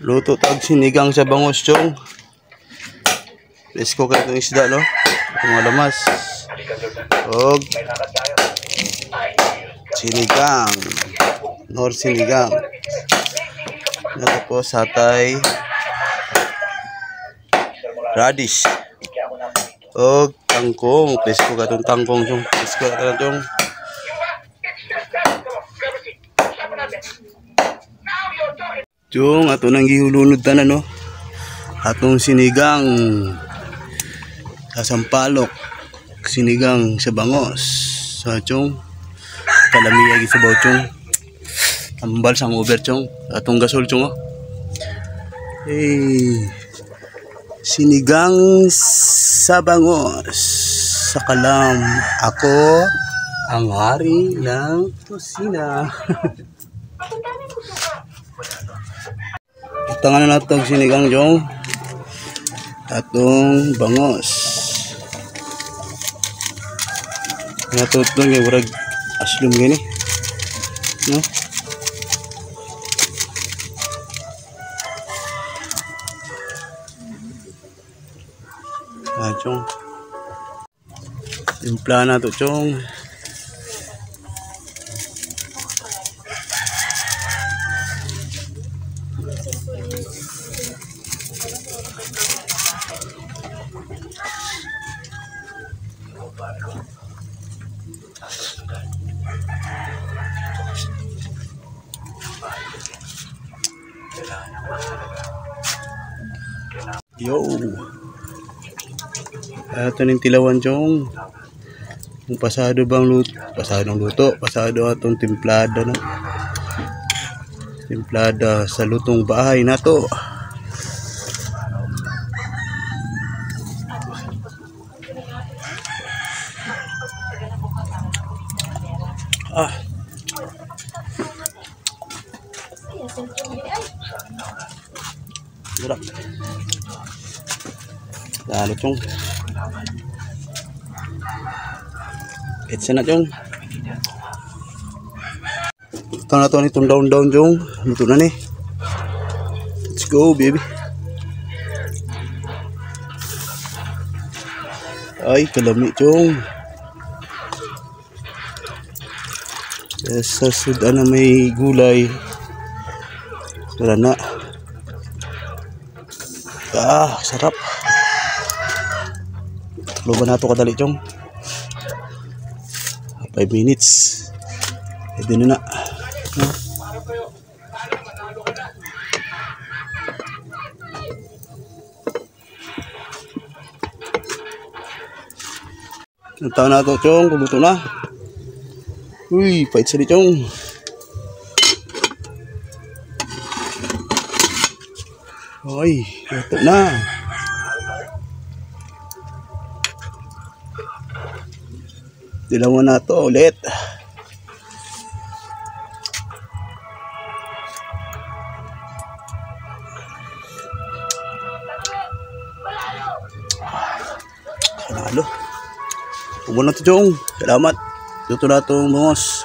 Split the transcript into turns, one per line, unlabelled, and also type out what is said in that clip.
Luto tag sinigang sa bangus, chong. Presko kayo itong isda, no? Itong mga lamas. Og sinigang. Nor sinigang. Tapos hatay radish. Og tangkong. Presko ka itong tangkong, chong. Presko ka itong, chong. Chong, ato nang gihulunod tanan, no? Atong sinigang sa sampalok, sinigang sa bangos. So, chong, kalamiya gisabaw, chong. Ambal sang over, chong. Atong gasol, chong, oh. Sinigang sa bangos. Sa kalam, ako ang hari ng kusina. Tangan na natin sinigang, chong. Atong bangos. Natutong yung urag aslum gini, no? Chong. Timpla na to, chong. Yo, ito ning tilawan, chong. Kung pasado bang luto, pasado atong timplada, no? Timplada sa lutong bahay na to. Sarap. Lalo, chong. Pizza na, chong. Ito na to nitong down, chong. Luto na ni. Let's go, baby. Ay, kalami, chong. Sa sudan na may gulay. Wala na. Sarap. Luban na ito kadali, chong. 5 minutes. Pwede na. Natawa na ito, chong. Kuluto na. Uy, pait sa di, chong. Uy, luto na. Dilawan na to ulit. Panalo. Huwag na to, chong. Salamat. Luto na itong bangos.